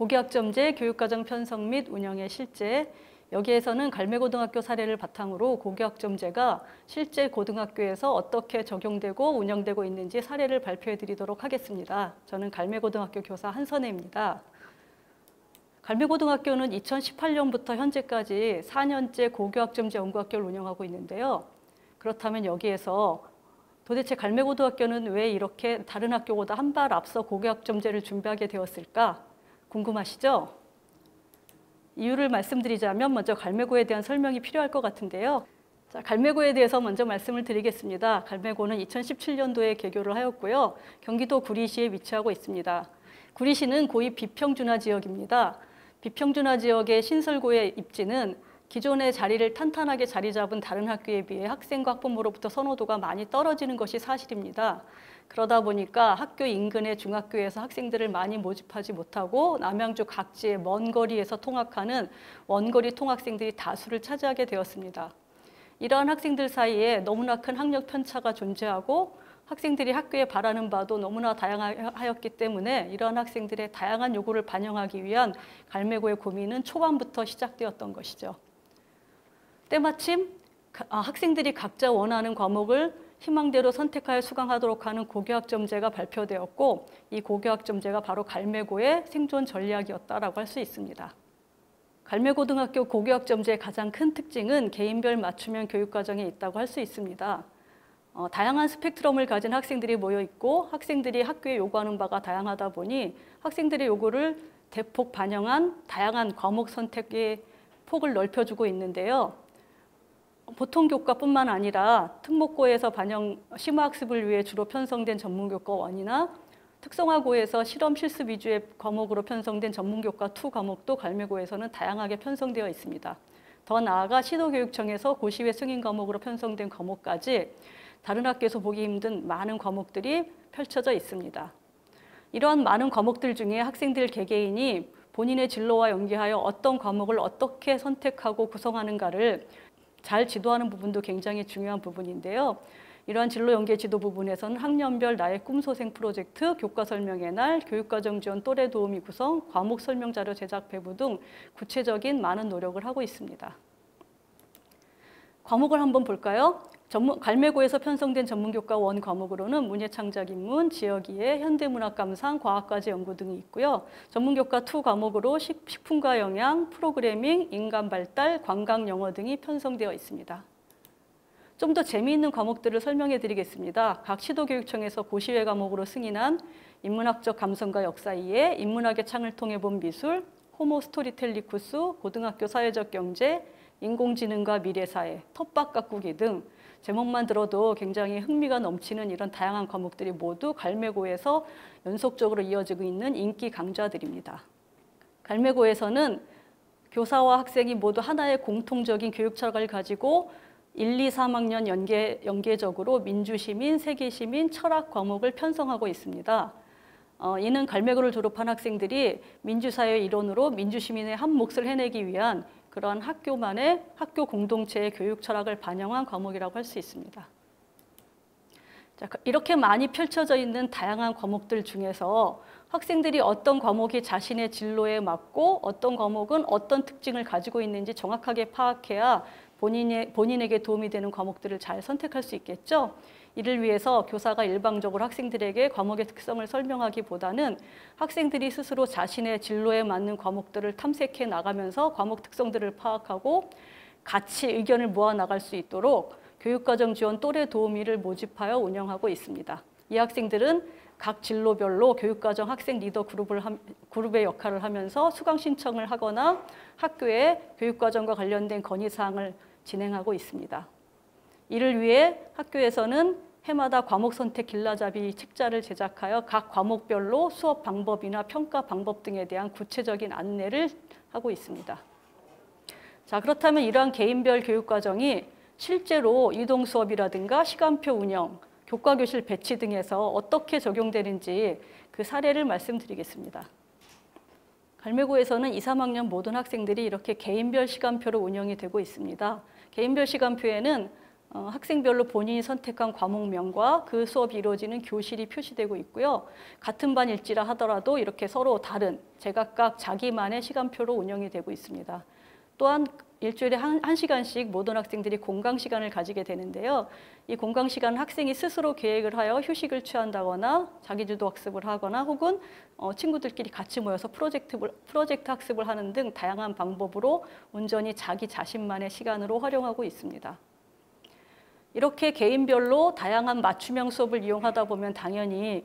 고교학점제 교육과정 편성 및 운영의 실제. 여기에서는 갈매고등학교 사례를 바탕으로 고교학점제가 실제 고등학교에서 어떻게 적용되고 운영되고 있는지 사례를 발표해 드리도록 하겠습니다. 저는 갈매고등학교 교사 한선혜입니다. 갈매고등학교는 2018년부터 현재까지 4년째 고교학점제 연구학교를 운영하고 있는데요. 그렇다면 여기에서 도대체 갈매고등학교는 왜 이렇게 다른 학교보다 한 발 앞서 고교학점제를 준비하게 되었을까? 궁금하시죠? 이유를 말씀드리자면 먼저 갈매고에 대한 설명이 필요할 것 같은데요. 자, 갈매고에 대해서 먼저 말씀을 드리겠습니다. 갈매고는 2017년도에 개교를 하였고요. 경기도 구리시에 위치하고 있습니다. 구리시는 고위 비평준화 지역입니다. 비평준화 지역의 신설고의 입지는 기존의 자리를 탄탄하게 자리 잡은 다른 학교에 비해 학생과 학부모로부터 선호도가 많이 떨어지는 것이 사실입니다. 그러다 보니까 학교 인근의 중학교에서 학생들을 많이 모집하지 못하고 남양주 각지의 먼 거리에서 통학하는 원거리 통학생들이 다수를 차지하게 되었습니다. 이러한 학생들 사이에 너무나 큰 학력 편차가 존재하고 학생들이 학교에 바라는 바도 너무나 다양하였기 때문에 이러한 학생들의 다양한 요구를 반영하기 위한 갈매고의 고민은 초반부터 시작되었던 것이죠. 때마침 학생들이 각자 원하는 과목을 희망대로 선택하여 수강하도록 하는 고교학점제가 발표되었고 이 고교학점제가 바로 갈매고의 생존 전략이었다라고 할 수 있습니다. 갈매고등학교 고교학점제의 가장 큰 특징은 개인별 맞춤형 교육과정에 있다고 할 수 있습니다. 다양한 스펙트럼을 가진 학생들이 모여 있고 학생들이 학교에 요구하는 바가 다양하다 보니 학생들의 요구를 대폭 반영한 다양한 과목 선택의 폭을 넓혀주고 있는데요. 보통 교과뿐만 아니라 특목고에서 심화학습을 위해 주로 편성된 전문교과 1이나 특성화고에서 실험 실습 위주의 과목으로 편성된 전문교과 2 과목도 갈매고에서는 다양하게 편성되어 있습니다. 더 나아가 시도교육청에서 고시외 승인 과목으로 편성된 과목까지 다른 학교에서 보기 힘든 많은 과목들이 펼쳐져 있습니다. 이러한 많은 과목들 중에 학생들 개개인이 본인의 진로와 연계하여 어떤 과목을 어떻게 선택하고 구성하는가를 잘 지도하는 부분도 굉장히 중요한 부분인데요. 이러한 진로 연계 지도 부분에서는 학년별 나의 꿈소생 프로젝트, 교과 설명의 날, 교육과정 지원 또래 도우미 구성, 과목 설명 자료 제작 배부 등 구체적인 많은 노력을 하고 있습니다. 과목을 한번 볼까요? 갈매고에서 편성된 전문교과 1 과목으로는 문예창작인문, 지역이해, 현대문학 감상, 과학과제 연구 등이 있고요. 전문교과 2 과목으로 식품과 영양, 프로그래밍, 인간발달, 관광영어 등이 편성되어 있습니다. 좀 더 재미있는 과목들을 설명해 드리겠습니다. 각 시도교육청에서 고시외 과목으로 승인한 인문학적 감성과 역사 이해, 인문학의 창을 통해 본 미술, 호모 스토리텔리쿠스, 고등학교 사회적 경제, 인공지능과 미래사회, 텃밭 가꾸기 등 제목만 들어도 굉장히 흥미가 넘치는 이런 다양한 과목들이 모두 갈매고에서 연속적으로 이어지고 있는 인기 강좌들입니다. 갈매고에서는 교사와 학생이 모두 하나의 공통적인 교육 철학을 가지고 1, 2, 3학년 연계적으로 민주시민, 세계시민, 철학 과목을 편성하고 있습니다. 이는 갈매고를 졸업한 학생들이 민주사회 일원으로 민주시민의 한 몫을 해내기 위한 그러한 학교만의 학교 공동체의 교육 철학을 반영한 과목이라고 할 수 있습니다. 자, 이렇게 많이 펼쳐져 있는 다양한 과목들 중에서 학생들이 어떤 과목이 자신의 진로에 맞고 어떤 과목은 어떤 특징을 가지고 있는지 정확하게 파악해야 본인에게 도움이 되는 과목들을 잘 선택할 수 있겠죠. 이를 위해서 교사가 일방적으로 학생들에게 과목의 특성을 설명하기보다는 학생들이 스스로 자신의 진로에 맞는 과목들을 탐색해 나가면서 과목 특성들을 파악하고 같이 의견을 모아 나갈 수 있도록 교육과정 지원 또래 도우미를 모집하여 운영하고 있습니다. 이 학생들은 각 진로별로 교육과정 학생 리더 그룹의 역할을 하면서 수강 신청을 하거나 학교에 교육과정과 관련된 건의사항을 진행하고 있습니다. 이를 위해 학교에서는 해마다 과목 선택 길라잡이 책자를 제작하여 각 과목별로 수업 방법이나 평가 방법 등에 대한 구체적인 안내를 하고 있습니다. 자, 그렇다면 이러한 개인별 교육과정이 실제로 이동 수업이라든가 시간표 운영, 교과교실 배치 등에서 어떻게 적용되는지 그 사례를 말씀드리겠습니다. 갈매고에서는 2, 3학년 모든 학생들이 이렇게 개인별 시간표로 운영이 되고 있습니다. 개인별 시간표에는 학생별로 본인이 선택한 과목명과 그 수업이 이루어지는 교실이 표시되고 있고요. 같은 반일지라 하더라도 이렇게 서로 다른 제각각 자기만의 시간표로 운영이 되고 있습니다. 또한 일주일에 한 시간씩 모든 학생들이 공강 시간을 가지게 되는데요. 이 공강 시간은 학생이 스스로 계획을 하여 휴식을 취한다거나 자기주도 학습을 하거나 혹은 친구들끼리 같이 모여서 프로젝트 학습을 하는 등 다양한 방법으로 온전히 자기 자신만의 시간으로 활용하고 있습니다. 이렇게 개인별로 다양한 맞춤형 수업을 이용하다 보면 당연히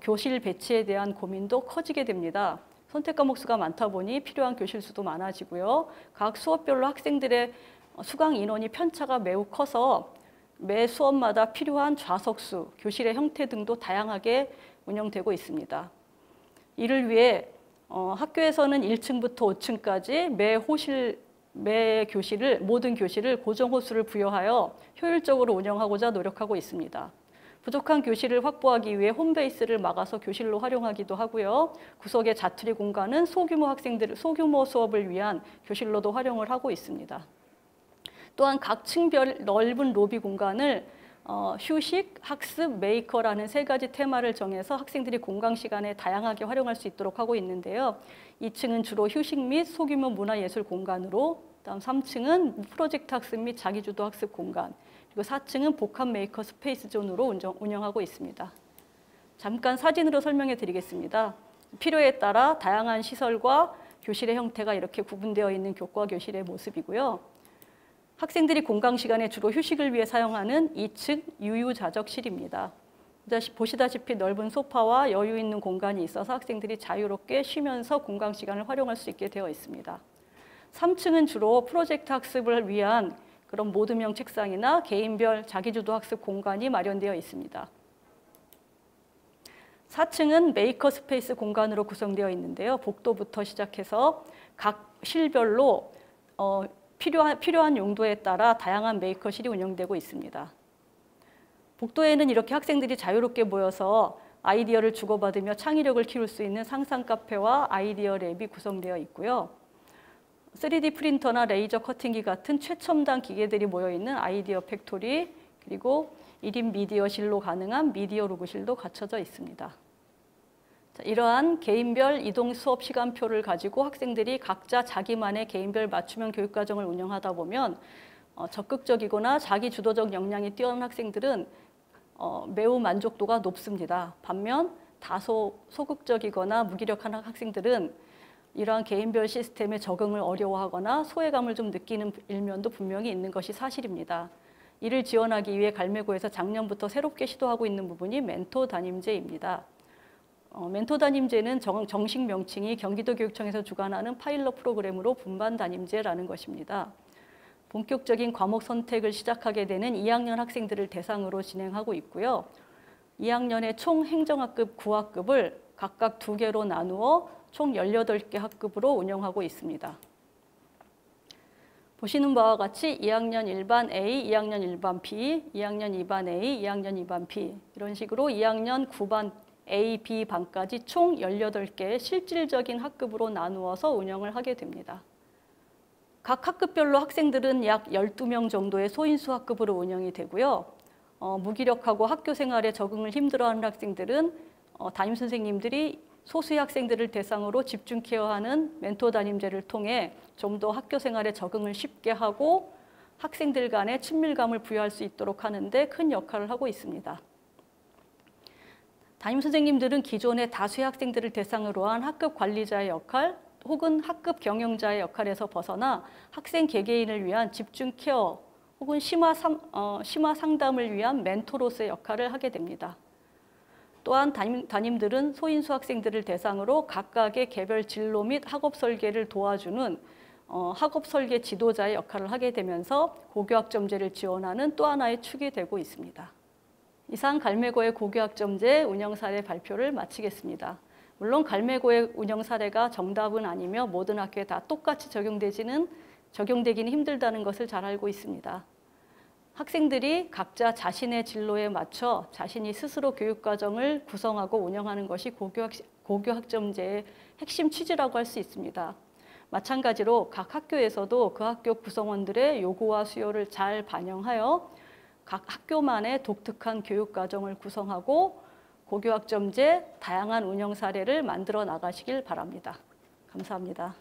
교실 배치에 대한 고민도 커지게 됩니다. 선택 과목 수가 많다 보니 필요한 교실 수도 많아지고요. 각 수업별로 학생들의 수강 인원이 편차가 매우 커서 매 수업마다 필요한 좌석수, 교실의 형태 등도 다양하게 운영되고 있습니다. 이를 위해 학교에서는 1층부터 5층까지 모든 교실을 고정 호수를 부여하여 효율적으로 운영하고자 노력하고 있습니다. 부족한 교실을 확보하기 위해 홈베이스를 막아서 교실로 활용하기도 하고요. 구석의 자투리 공간은 소규모 수업을 위한 교실로도 활용을 하고 있습니다. 또한 각 층별 넓은 로비 공간을 휴식, 학습, 메이커라는 3가지 테마를 정해서 학생들이 공강 시간에 다양하게 활용할 수 있도록 하고 있는데요. 2층은 주로 휴식 및 소규모 문화예술 공간으로, 다음 3층은 프로젝트 학습 및 자기주도 학습 공간, 그리고 4층은 복합 메이커 스페이스 존으로 운영하고 있습니다. 잠깐 사진으로 설명해 드리겠습니다. 필요에 따라 다양한 시설과 교실의 형태가 이렇게 구분되어 있는 교과 교실의 모습이고요. 학생들이 공강 시간에 주로 휴식을 위해 사용하는 2층 유유자적실입니다. 보시다시피 넓은 소파와 여유 있는 공간이 있어서 학생들이 자유롭게 쉬면서 공강 시간을 활용할 수 있게 되어 있습니다. 3층은 주로 프로젝트 학습을 위한 그런 모드형 책상이나 개인별 자기주도 학습 공간이 마련되어 있습니다. 4층은 메이커 스페이스 공간으로 구성되어 있는데요. 복도부터 시작해서 각 실별로 필요한 용도에 따라 다양한 메이커실이 운영되고 있습니다. 복도에는 이렇게 학생들이 자유롭게 모여서 아이디어를 주고받으며 창의력을 키울 수 있는 상상 카페와 아이디어 랩이 구성되어 있고요. 3D 프린터나 레이저 커팅기 같은 최첨단 기계들이 모여있는 아이디어 팩토리, 그리고 1인 미디어실로 가능한 미디어 로그실도 갖춰져 있습니다. 이러한 개인별 이동 수업 시간표를 가지고 학생들이 각자 자기만의 개인별 맞춤형 교육과정을 운영하다 보면 적극적이거나 자기 주도적 역량이 뛰어난 학생들은 매우 만족도가 높습니다. 반면 다소 소극적이거나 무기력한 학생들은 이러한 개인별 시스템에 적응을 어려워하거나 소외감을 좀 느끼는 일면도 분명히 있는 것이 사실입니다. 이를 지원하기 위해 갈매고에서 작년부터 새롭게 시도하고 있는 부분이 멘토 담임제입니다. 멘토 담임제는 정식 명칭이 경기도교육청에서 주관하는 파일럿 프로그램으로 분반 담임제라는 것입니다. 본격적인 과목 선택을 시작하게 되는 2학년 학생들을 대상으로 진행하고 있고요. 2학년의 총 행정학급 9학급을 각각 2개로 나누어 총 18개 학급으로 운영하고 있습니다. 보시는 바와 같이 2학년 1반 A, 2학년 1반 B, 2학년 2반 A, 2학년 2반 B 이런 식으로 2학년 9반 A, B 반까지 총 18개의 실질적인 학급으로 나누어서 운영을 하게 됩니다. 각 학급별로 학생들은 약 12명 정도의 소인수 학급으로 운영이 되고요. 무기력하고 학교 생활에 적응을 힘들어하는 학생들은 담임선생님들이 소수의 학생들을 대상으로 집중 케어하는 멘토 담임제를 통해 좀 더 학교 생활에 적응을 쉽게 하고 학생들 간의 친밀감을 부여할 수 있도록 하는 데 큰 역할을 하고 있습니다. 담임선생님들은 기존의 다수의 학생들을 대상으로 한 학급 관리자의 역할 혹은 학급 경영자의 역할에서 벗어나 학생 개개인을 위한 집중 케어 혹은 심화 상담을 위한 멘토로서의 역할을 하게 됩니다. 또한 담임들은 소인수 학생들을 대상으로 각각의 개별 진로 및 학업 설계를 도와주는 학업 설계 지도자의 역할을 하게 되면서 고교학점제를 지원하는 또 하나의 축이 되고 있습니다. 이상 갈매고의 고교학점제 운영 사례 발표를 마치겠습니다. 물론 갈매고의 운영 사례가 정답은 아니며 모든 학교에 다 똑같이 적용되기는 힘들다는 것을 잘 알고 있습니다. 학생들이 각자 자신의 진로에 맞춰 자신이 스스로 교육과정을 구성하고 운영하는 것이 고교학점제의 핵심 취지라고 할 수 있습니다. 마찬가지로 각 학교에서도 그 학교 구성원들의 요구와 수요를 잘 반영하여 각 학교만의 독특한 교육 과정을 구성하고 고교학점제 다양한 운영 사례를 만들어 나가시길 바랍니다. 감사합니다.